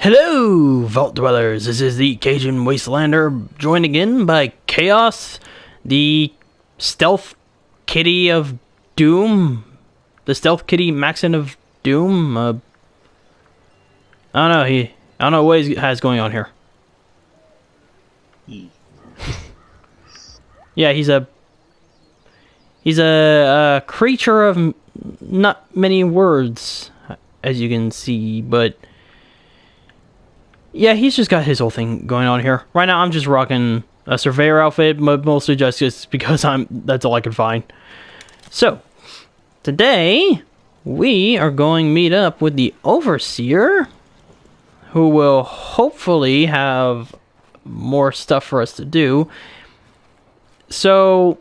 Hello, Vault Dwellers. This is the Cajun Wastelander, joined again by Chaos, the stealth kitty of doom, the stealth kitty Maxon of doom. I don't know. I don't know what he has going on here. Yeah, he's a creature of not many words, as you can see, but. Yeah, he's just got his whole thing going on here. Right now, I'm just rocking a surveyor outfit, but mostly just because that's all I can find. So, today, we are going to meet up with the Overseer, who will hopefully have more stuff for us to do. So,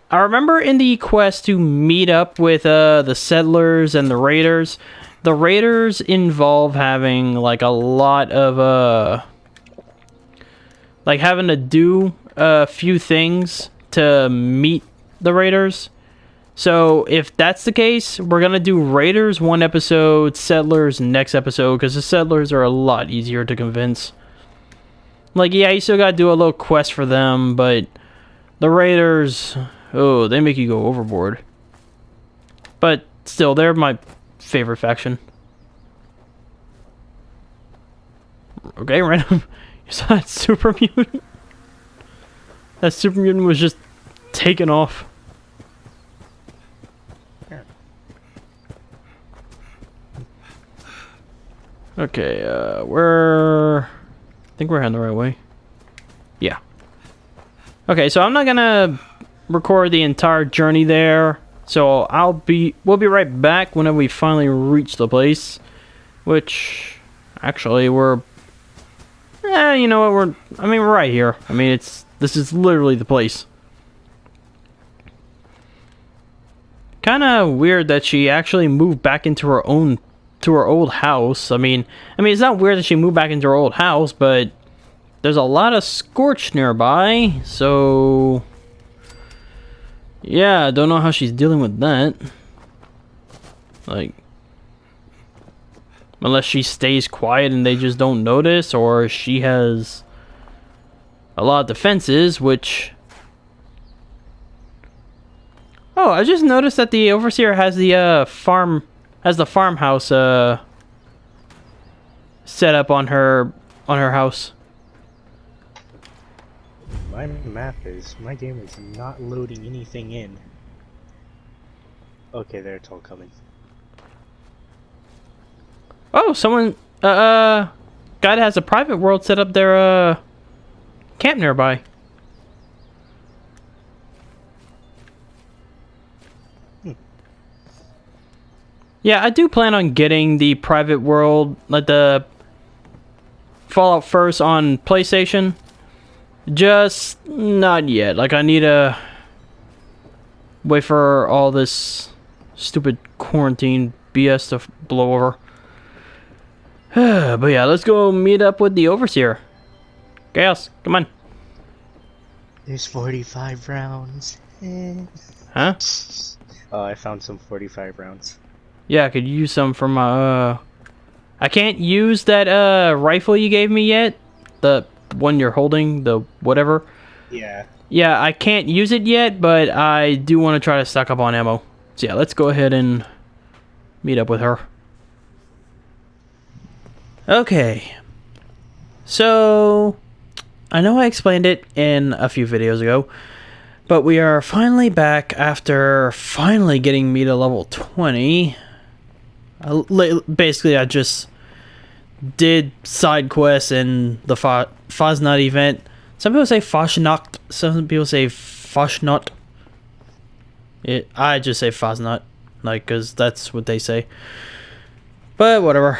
I remember in the quest to meet up with the Settlers and the Raiders. The Raiders involve having, like, a lot of, like, having to do a few things to meet the Raiders. So, if that's the case, we're gonna do Raiders one episode, Settlers next episode, because the Settlers are a lot easier to convince. Like, yeah, you still gotta do a little quest for them, but the Raiders, oh, they make you go overboard. But, still, they're my favorite faction. Okay, random. You saw that super mutant? That super mutant was just taken off. Okay, I think we're heading the right way. Yeah. Okay, so I'm not gonna record the entire journey there. So we'll be right back whenever we finally reach the place, which actually we're you know what, we're right here. I mean, this is literally the place. Kind of weird that she actually moved back into her old house. I mean, it's not weird that she moved back into her old house, but there's a lot of scorch nearby, so yeah, I don't know how she's dealing with that. Like, unless she stays quiet and they just don't notice, or she has a lot of defenses, which... Oh, I just noticed that the Overseer has the farmhouse set up on her house. My game is not loading anything in. Okay, there, it's all coming. Oh, someone, guy that has a private world set up their, camp nearby. Yeah, I do plan on getting the private world, like the Fallout First on PlayStation. Just not yet. Like, I need to wait for all this stupid quarantine BS to blow over. But yeah, let's go meet up with the Overseer. Chaos, come on. There's 45 rounds. Huh? Oh, I found some 45 rounds. Yeah, I could use some from I can't use that rifle you gave me yet. The one you're holding, the whatever. Yeah. Yeah, I can't use it yet, but I do want to try to stock up on ammo. So yeah, let's go ahead and meet up with her. Okay. So, I know I explained it in a few videos ago, but we are finally back after finally getting me to level 20. Basically, I just did side quests in the Fosnot event. Some people say Fosnacht, some people say Fosnot. I just say Fosnot, like, because that's what they say. But whatever.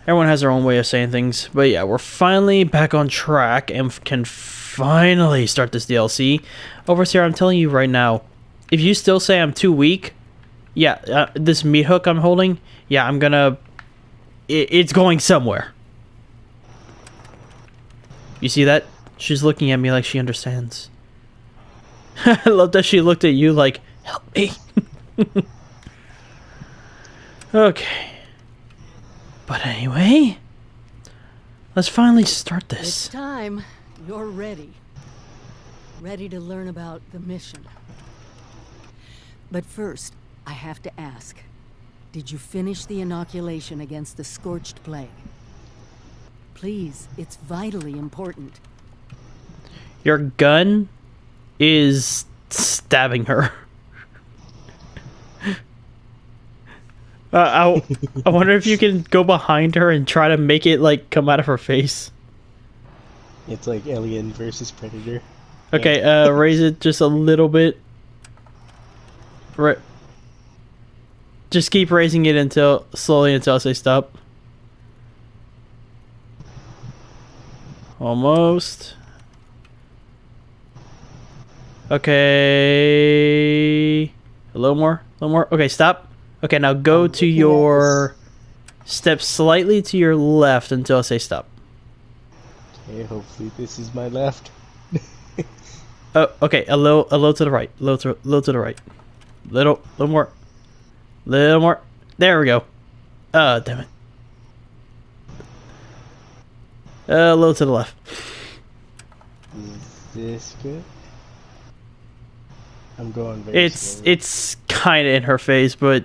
Everyone has their own way of saying things. But yeah, we're finally back on track and can finally start this DLC. Overseer, I'm telling you right now, if you still say I'm too weak, yeah, this meat hook I'm holding, yeah, I'm gonna... It's going somewhere. You see that? She's looking at me like she understands. I love that she looked at you like, help me. Okay. But anyway, Let's finally start It's this. time. You're ready. Ready to learn about the mission. But first, I have to ask. Did you finish the inoculation against the scorched plague? Please, it's vitally important. Your gun is stabbing her. I wonder if you can go behind her and try to make it like come out of her face. It's like Alien versus Predator. Okay, raise it just a little bit. Just keep raising it slowly until I say stop. Almost. Okay. A little more. Okay, stop. Okay, now go to your... Step slightly to your left until I say stop. Okay, hopefully this is my left. Oh, okay, a little to the right. Little to the right. Little more. Little more. There we go. Oh, damn it. A little to the left. Is this good? I'm going very slowly. It's kind of in her face, but...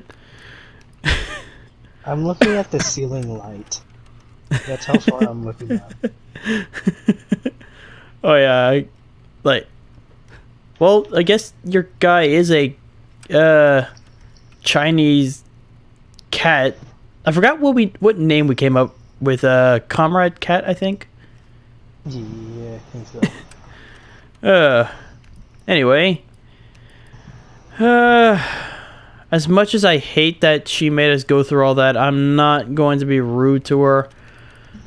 I'm looking at the ceiling light. That's how far I'm looking at. Oh yeah, well, I guess your guy is a Chinese cat. I forgot what name we came up with. Comrade Cat, I think. Yeah, I think so. Anyway. As much as I hate that she made us go through all that, I'm not going to be rude to her.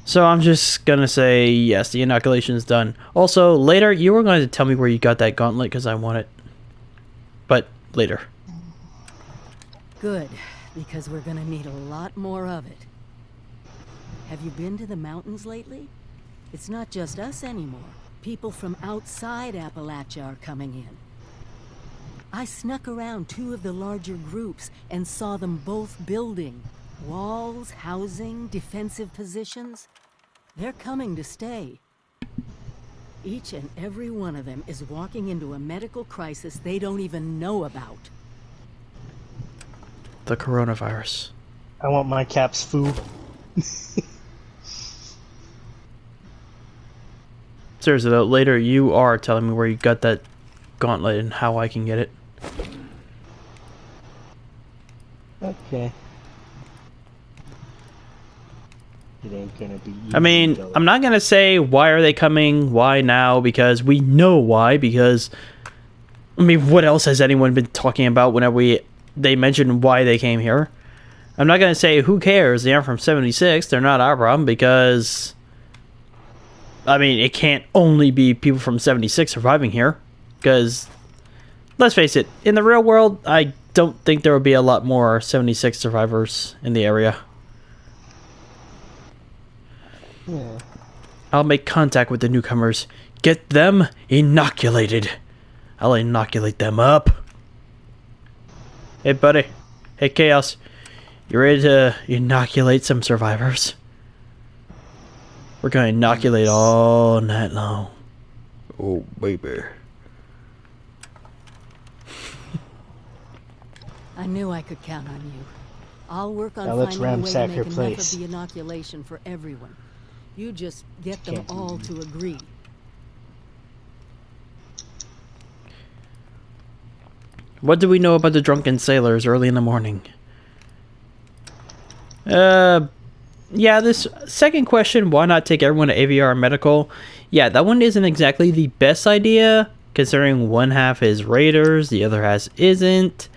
So I'm just gonna say yes, the inoculation is done. Also, later, you were going to tell me where you got that gauntlet because I want it. But later. Good, because we're gonna need a lot more of it. Have you been to the mountains lately? It's not just us anymore. People from outside Appalachia are coming in. I snuck around two of the larger groups and saw them both building. Walls, housing, defensive positions. They're coming to stay. Each and every one of them is walking into a medical crisis they don't even know about. The coronavirus. I want my caps full. Seriously though, later you are telling me where you got that gauntlet and how I can get it. Okay. It ain't gonna be easy. I mean, though. I'm not gonna say why are they coming, why now, because we know why, because I mean, what else has anyone been talking about whenever they mention why they came here? I'm not gonna say who cares, they aren't from 76, they're not our problem, because I mean, it can't only be people from 76 surviving here, because let's face it, in the real world, I don't think there will be a lot more 76 survivors in the area. Yeah. I'll make contact with the newcomers. Get them inoculated. I'll inoculate them up. Hey, buddy. Hey, Chaos. You ready to inoculate some survivors? We're gonna inoculate all night long. Oh, baby. I knew I could count on you. I'll work on Now let's finding a way to ransack make her enough place. of the inoculation for everyone. You just get them Can't be all me. to agree. What do we know about the drunken sailors early in the morning? Yeah, this second question, why not take everyone to AVR Medical? Yeah, that one isn't exactly the best idea, considering one half is raiders, the other half isn't.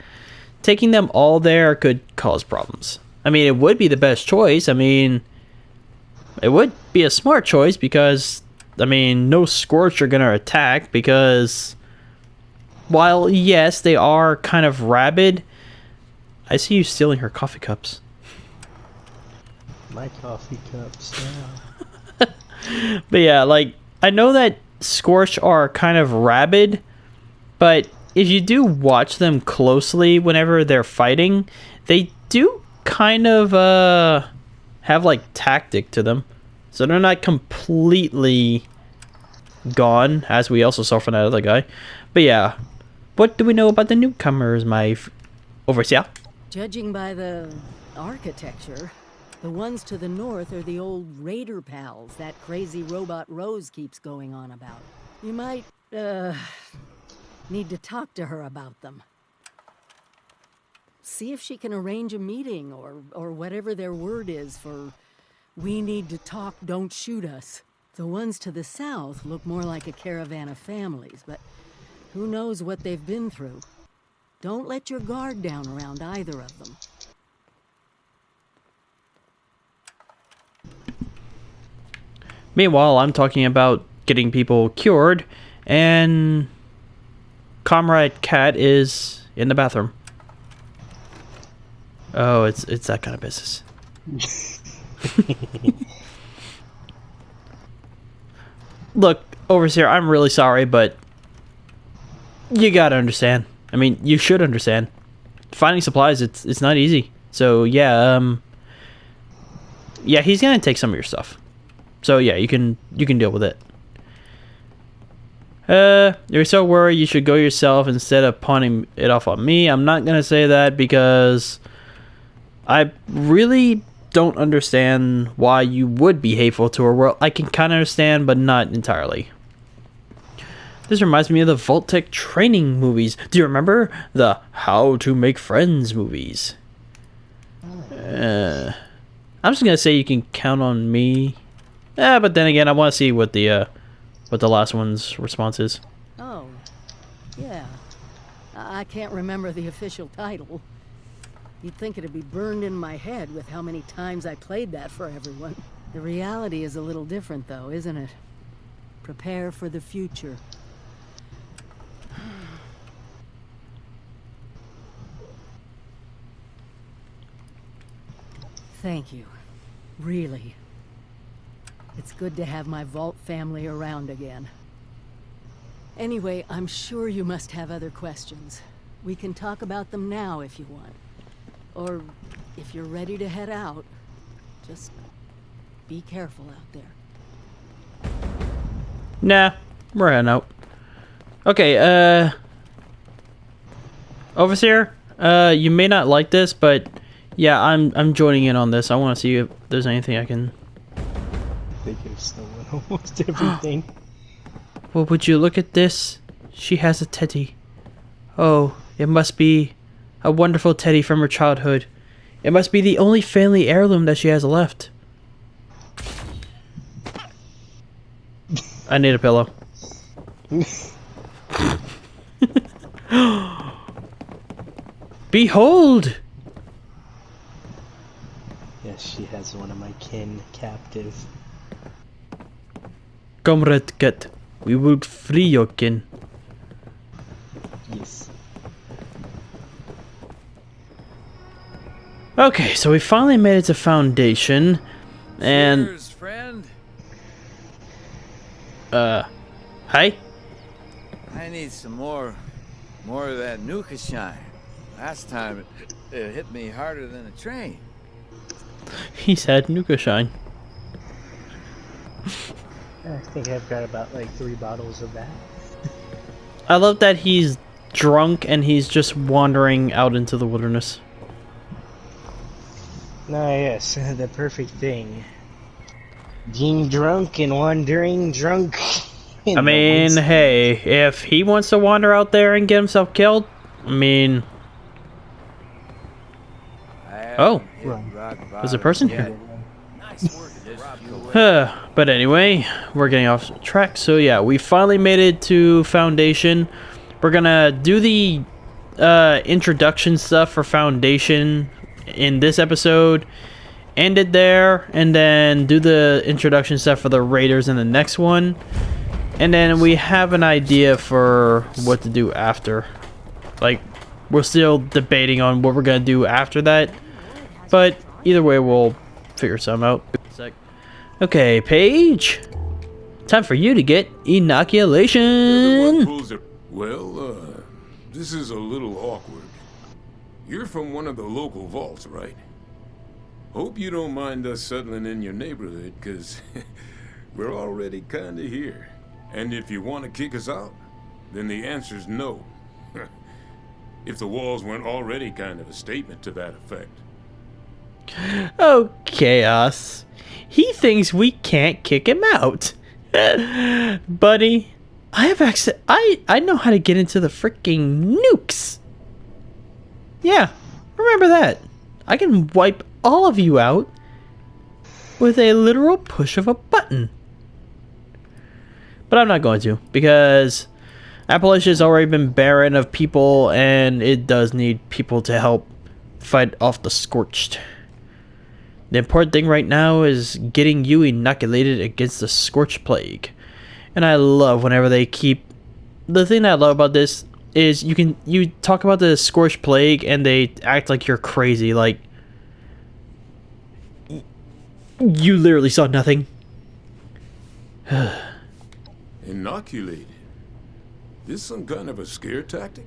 Taking them all there could cause problems. I mean, it would be the best choice. I mean, it would be a smart choice because, I mean, no Scorch are going to attack because, while, yes, they are kind of rabid, I see you stealing her coffee cups. My coffee cups. Yeah. But yeah, like, I know that Scorch are kind of rabid, but if you do watch them closely whenever they're fighting, they do kind of have like tactic to them. So they're not completely gone, as we also saw from that other guy. But yeah, what do we know about the newcomers, my overseer? Judging by the architecture, the ones to the north are the old raider pals that crazy robot Rose keeps going on about. You might, need to talk to her about them. See if she can arrange a meeting or whatever their word is for "we need to talk, don't shoot us." The ones to the south look more like a caravan of families, but who knows what they've been through. Don't let your guard down around either of them. Meanwhile, I'm talking about getting people cured, and Comrade Cat is in the bathroom. Oh, it's that kind of business. Look, Overseer, I'm really sorry, but you gotta understand. I mean, you should understand. Finding supplies, it's not easy. So yeah, yeah, he's gonna take some of your stuff. So yeah, you can deal with it. You're so worried you should go yourself instead of pawning it off on me. I'm not gonna say that because I really don't understand why you would be hateful to her. Well, I can kind of understand, but not entirely. This reminds me of the Vault-Tec training movies. Do you remember the How to Make Friends movies? I'm just gonna say you can count on me. But then again, I want to see what the last one's response is. Oh, yeah. I can't remember the official title. You'd think it'd be burned in my head with how many times I played that for everyone. The reality is a little different, though, isn't it? Prepare for the future. Thank you. Really. It's good to have my Vault family around again. Anyway, I'm sure you must have other questions. We can talk about them now if you want. Or if you're ready to head out, just be careful out there. Nah, we're heading out. Okay, Overseer, you may not like this, but yeah, I'm joining in on this. I want to see if there's anything I can... I think I've stolen almost everything. Well, would you look at this? She has a teddy. Oh, it must be a wonderful teddy from her childhood. It must be the only family heirloom that she has left. I need a pillow. Behold! Yes, she has one of my kin captive. Comrade Cat, we will free your kin. Yes. Okay, so we finally made it to Foundation, and... Cheers, friend. Hi? I need some more of that Nuka shine. Last time it hit me harder than a train. He said Nuka Shine. I think I've got about like 3 bottles of that. I love that he's drunk and he's just wandering out into the wilderness. Ah, yes, the perfect thing. Being drunk and wandering drunk. I mean, hey, if he wants to wander out there and get himself killed, I mean... Oh, there's a person? But anyway, we're getting off track. So yeah, we finally made it to Foundation. We're gonna do the introduction stuff for Foundation in this episode, end it there, and then do the introduction stuff for the Raiders in the next one. And then we have an idea for what to do after. Like, we're still debating on what we're gonna do after that. But either way, we'll figure something out. Okay, Paige. Time for you to get inoculation. Well, this is a little awkward. You're from one of the local vaults, right? Hope you don't mind us settling in your neighborhood, because we're already kinda here. And if you want to kick us out, then the answer's no. If the walls weren't already kind of a statement to that effect. Oh, Chaos. He thinks we can't kick him out. Buddy, I have access. I know how to get into the freaking nukes. Yeah, remember that. I can wipe all of you out with a literal push of a button. But I'm not going to, because Appalachia's already been barren of people, and it does need people to help fight off the Scorched. The important thing right now is getting you inoculated against the Scorched Plague. And I love whenever they keep... The thing that I love about this is you talk about the Scorched Plague and they act like you're crazy, like... You literally saw nothing. Inoculated? This some kind of a scare tactic?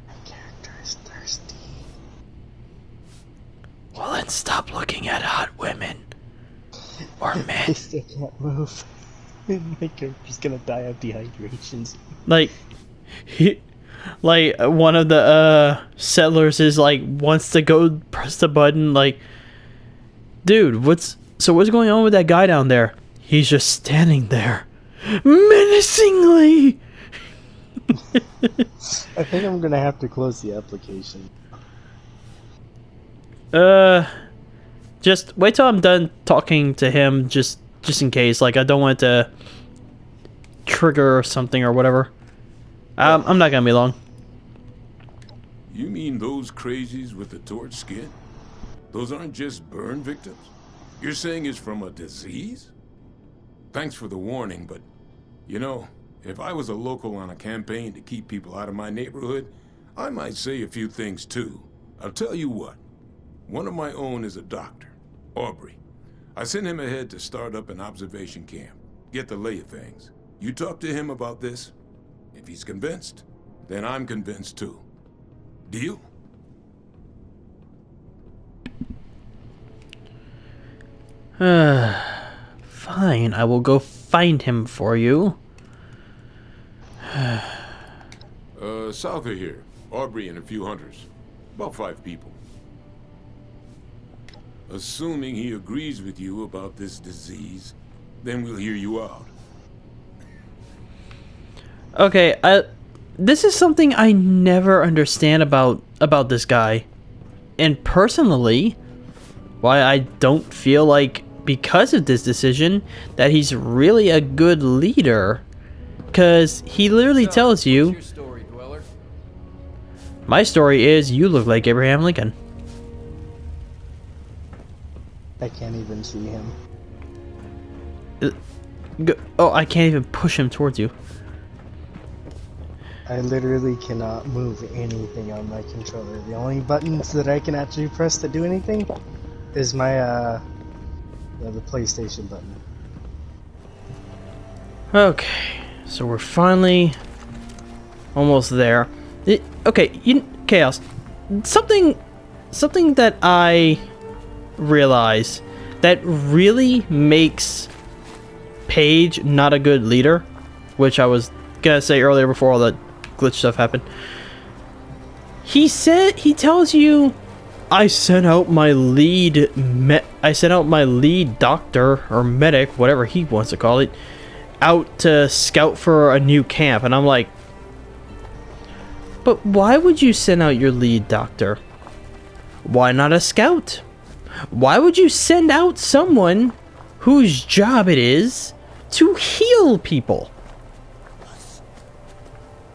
My character is thirsty. Well, then stop looking at hot women. Or I men. still can't move. My character's gonna die of dehydration. Like, one of the settlers is like wants to go press the button. Like, dude, what's going on with that guy down there? He's just standing there, menacingly. I think I'm gonna have to close the application. Just wait till I'm done talking to him, just in case. Like, I don't want to trigger something or whatever. I'm not gonna be long. You mean those crazies with the torch skin? Those aren't just burn victims? You're saying it's from a disease? Thanks for the warning, but, you know, if I was a local on a campaign to keep people out of my neighborhood, I might say a few things too. I'll tell you what. One of my own is a doctor, Aubrey. I sent him ahead to start up an observation camp, get the lay of things. You talk to him about this. If he's convinced, then I'm convinced too. Deal? Fine, I will go find him for you. South of here. Aubrey and a few hunters. About 5 people. Assuming he agrees with you about this disease, then we'll hear you out. Okay, this is something I never understand about this guy. And personally, why I don't feel like, because of this decision, that he's really a good leader. Because he literally tells you... What's your story, Dweller? My story is, you look like Abraham Lincoln. I can't even see him. Oh, I can't even push him towards you. I literally cannot move anything on my controller. The only buttons that I can actually press to do anything is my the PlayStation button. Okay, so we're finally almost there. Okay, Chaos. Something that I realize that really makes Paige not a good leader, which I was gonna say earlier before all that glitch stuff happened. He tells you, I sent out my lead doctor or medic, whatever he wants to call it, out to scout for a new camp. And I'm like, but why would you send out your lead doctor? Why not a scout? Why would you send out someone whose job it is to heal people?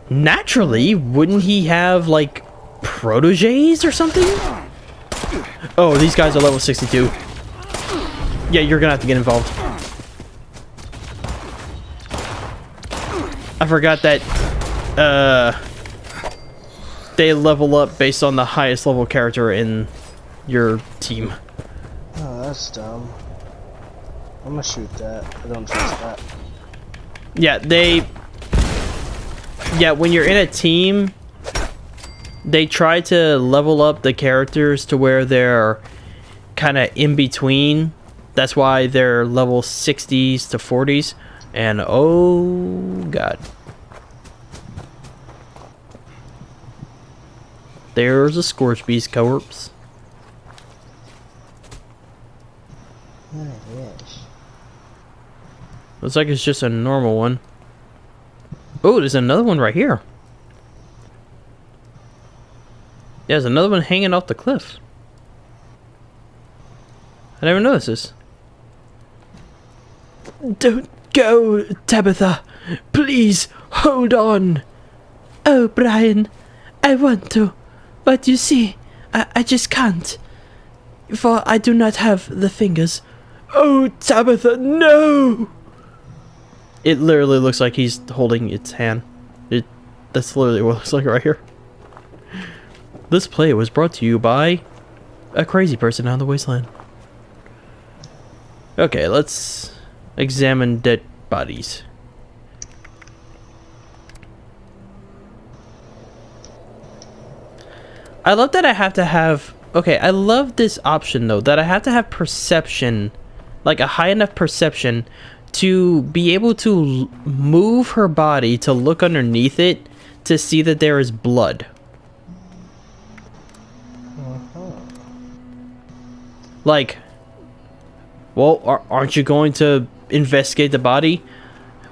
Naturally, wouldn't he have, like, proteges or something? Oh, these guys are level 62. Yeah, you're gonna have to get involved. I forgot that, they level up based on the highest level character in your team. Oh, that's dumb. I'm gonna shoot that. I don't trust that. Yeah, when you're in a team, they try to level up the characters to where they're kind of in between. That's why they're level 60s to 40s. And oh god. There's a Scorch Beast corpse. Oh, yes. Looks like it's just a normal one. Oh, there's another one right here. Yeah, there's another one hanging off the cliff. I never noticed this. Don't go, Tabitha. Please, hold on. Oh, Brian, I want to. But you see, I just can't. For I do not have the fingers. Oh, Tabitha, no! It literally looks like he's holding its hand. That's literally what it looks like right here. This play was brought to you by a crazy person out of the wasteland. Okay, let's examine dead bodies. I love that I have to have... Okay, I love this option though, that I have to have perception, like a high enough perception to be able to move her body to look underneath it to see that there is blood. Like, well, aren't you going to investigate the body?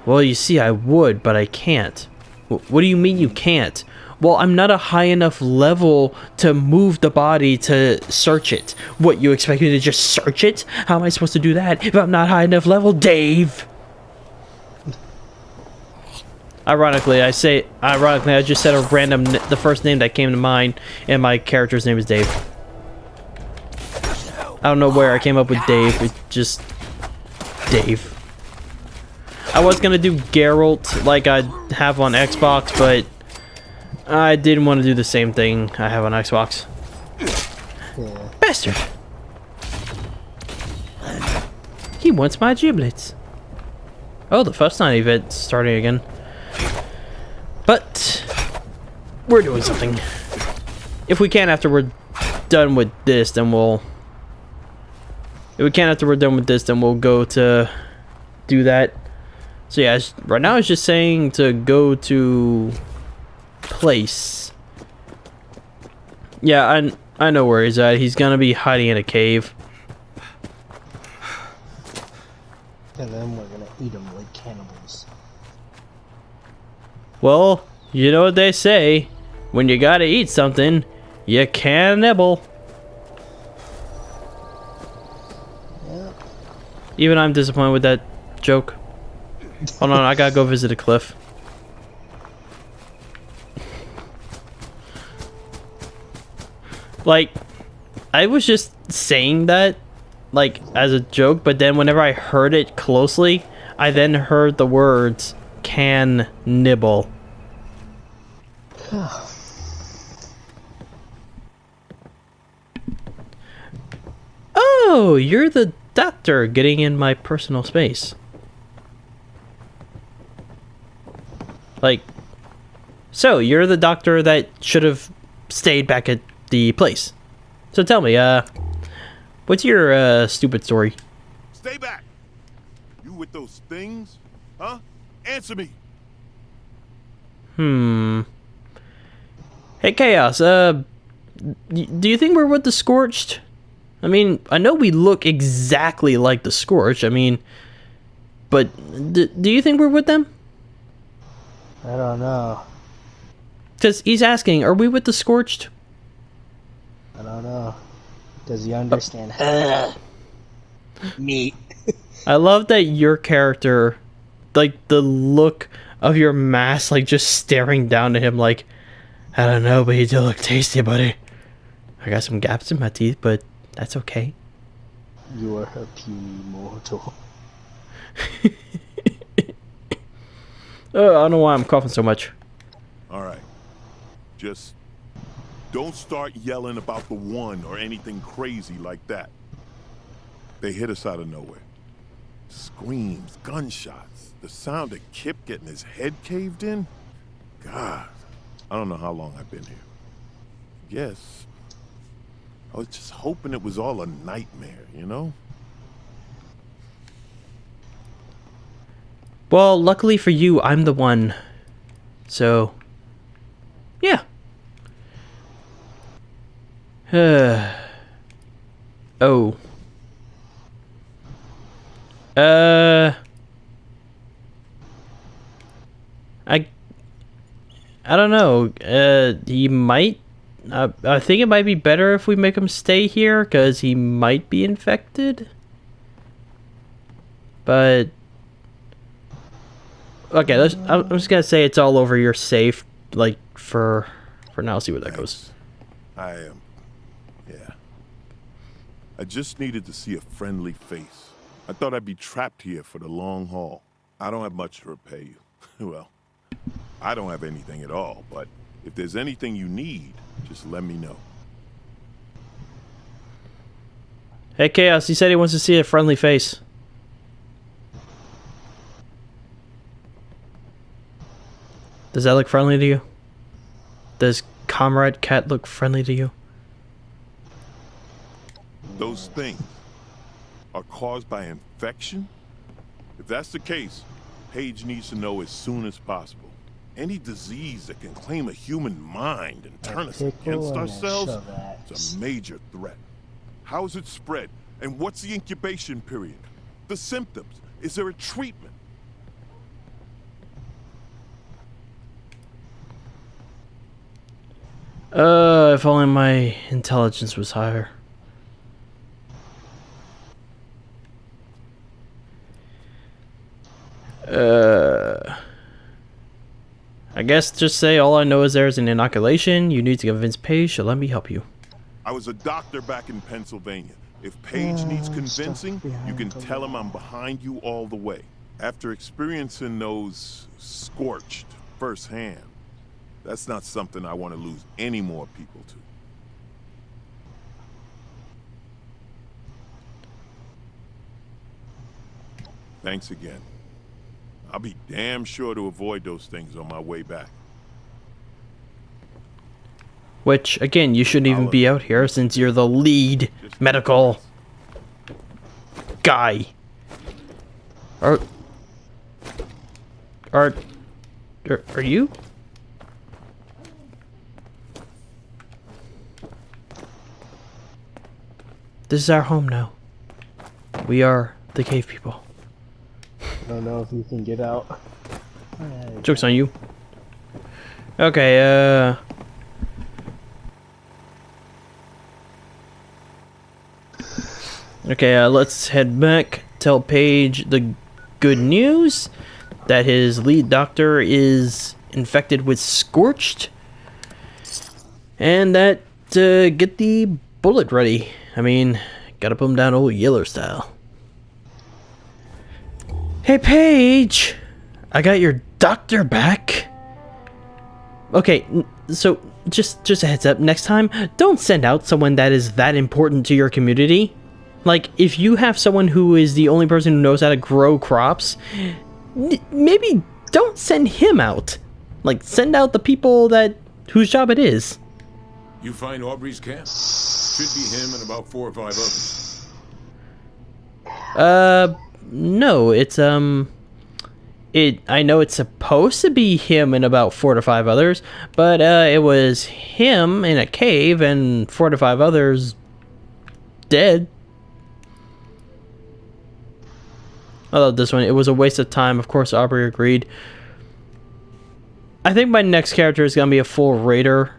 Well, you see, I would, but I can't. What do you mean you can't? Well, I'm not a high enough level to move the body to search it. What, you expect me to just search it? How am I supposed to do that if I'm not high enough level, Dave? Ironically, I just said a random, the first name that came to mind, and my character's name is Dave. I don't know where I came up with Dave, it's just Dave. I was gonna do Geralt like I have on Xbox, but I didn't want to do the same thing I have on Xbox. Yeah. Bastard! He wants my giblets. Oh, the first night event's starting again. But we're doing something. If we can after we're done with this, then we'll... If we can after we're done with this, then we'll go to do that. So yeah, right now it's just saying to go to place. Yeah, I know where he's at. He's gonna be hiding in a cave. And then we're gonna eat them like cannibals. Well, you know what they say. When you gotta eat something, you can't nibble. Yeah. Even I'm disappointed with that joke. Hold on, I gotta go visit a cliff. Like, I was just saying that, like, as a joke, but then whenever I heard it closely, I then heard the words, can nibble. Oh, you're the doctor getting in my personal space. Like, so you're the doctor that should have stayed back at the place. So tell me, what's your stupid story? Stay back! You with those things? Huh? Answer me! Hey, Chaos, do you think we're with the Scorched? I mean, I know we look exactly like the Scorched, I mean, but do you think we're with them? I don't know. Because he's asking, are we with the Scorched? I don't know. Does he understand? Meat. I love that your character, like, the look of your mask, like, just staring down at him like, I don't know, but you do look tasty, buddy. I got some gaps in my teeth, but that's okay. You are a puny mortal. Oh, I don't know why I'm coughing so much. Alright. Just don't start yelling about the one or anything crazy like that. They hit us out of nowhere. Screams, gunshots, the sound of Kip getting his head caved in. God, I don't know how long I've been here. guess. I was just hoping it was all a nightmare, you know? Well, luckily for you, I'm the one. So, yeah. Oh. I don't know. He might. I think it might be better if we make him stay here, because he might be infected. But okay, I'm just gonna say it's all over. You're safe, like for now. See where that goes. I am. Yeah. I just needed to see a friendly face. I thought I'd be trapped here for the long haul. I don't have much to repay you. Well, I don't have anything at all, but if there's anything you need, just let me know. Hey, Chaos, he said he wants to see a friendly face. Does that look friendly to you? Does Comrade Cat look friendly to you? Those things are caused by infection? If that's the case, Paige needs to know as soon as possible. Any disease that can claim a human mind and turn us against ourselves is a major threat. How is it spread? And what's the incubation period? The symptoms? Is there a treatment? If only my intelligence was higher. I guess just say all I know is there's an inoculation. You need to convince Paige to let me help you. I was a doctor back in Pennsylvania. If Paige needs convincing, you can tell him I'm behind you all the way. After experiencing those scorched firsthand, that's not something I want to lose any more people to. Thanks again. I'll be damn sure to avoid those things on my way back. Which, again, you shouldn't even be out here since you're the lead medical guy. Are you? This is our home now. We are the cave people. I don't know if you can get out. Joke's on you. Okay, Okay, let's head back. Tell Paige the good news that his lead doctor is infected with Scorched. And that, get the bullet ready. I mean, gotta put him down old Yeller style. Hey, Paige! I got your doctor back. Okay, so just a heads up. Next time, don't send out someone that is that important to your community. Like, if you have someone who is the only person who knows how to grow crops, maybe don't send him out. Like, send out the people whose job it is. You find Aubrey's camp? Should be him and about 4 or 5 others. No, it's, I know it's supposed to be him and about 4 to 5 others, but, it was him in a cave and 4 to 5 others dead. I love this one. It was a waste of time. Of course, Aubrey agreed. I think my next character is going to be a full raider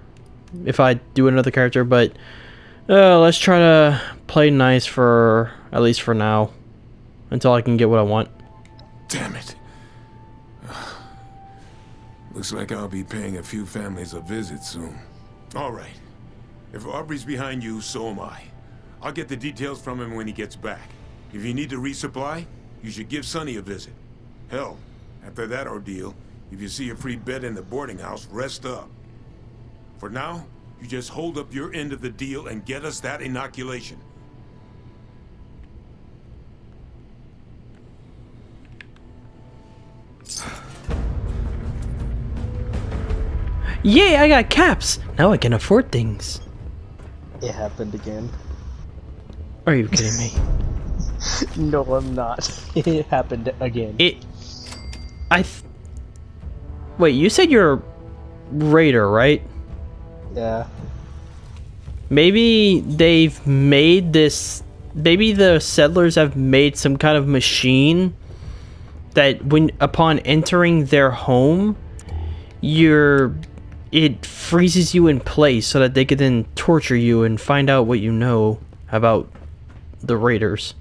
if I do another character, but let's try to play nice for, at least for now, until I can get what I want. Damn it. Looks like I'll be paying a few families a visit soon. All right. If Aubrey's behind you, so am I. I'll get the details from him when he gets back. If you need to resupply, you should give Sonny a visit. Hell, after that ordeal, if you see a free bed in the boarding house, rest up. For now, you just hold up your end of the deal and get us that inoculation. Yay, I got caps! Now I can afford things. It happened again. Are you kidding me? No, I'm not. It happened again. Wait, you said you're a raider, right? Yeah. Maybe they've made this... Maybe the settlers have made some kind of machine that upon entering their home, it freezes you in place so that they could then torture you and find out what you know about the raiders.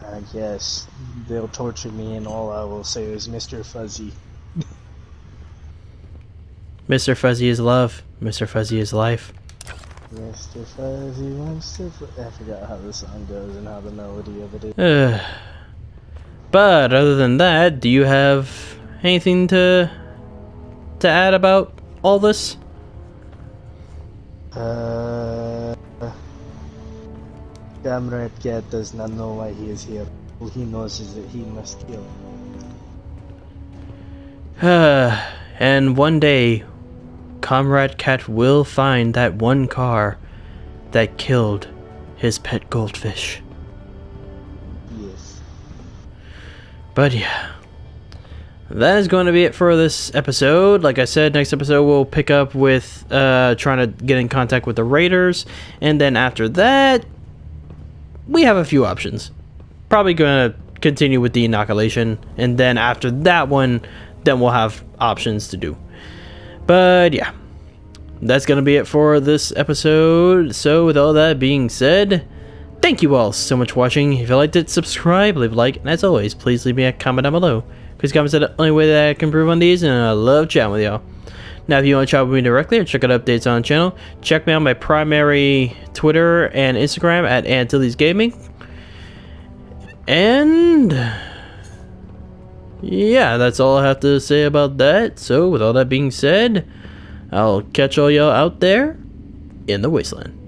I guess they'll torture me and all I will say is Mr. Fuzzy. Mr. Fuzzy is love. Mr. Fuzzy is life. Mr. Fuzzy wants to... I forgot how the song goes and how the melody of it is. But other than that, do you have anything to add about all this? Comrade Cat does not know why he is here. All he knows is that he must kill. And one day, Comrade Cat will find that one car that killed his pet goldfish. Yes. But yeah, that is going to be it for this episode. Like I said, next episode we'll pick up with trying to get in contact with the raiders, and then after that, we have a few options. Probably going to continue with the inoculation, and then after that one, then we'll have options to do. But yeah, that's going to be it for this episode. So with all that being said, thank you all so much for watching. If you liked it, subscribe, leave a like, and as always, please leave me a comment down below, because comments are the only way that I can improve on these, and I love chatting with y'all. Now, if you want to chat with me directly or check out updates on the channel, check me on my primary Twitter and Instagram at AntillesGaming. And yeah, that's all I have to say about that. So with all that being said, I'll catch all y'all out there in the wasteland.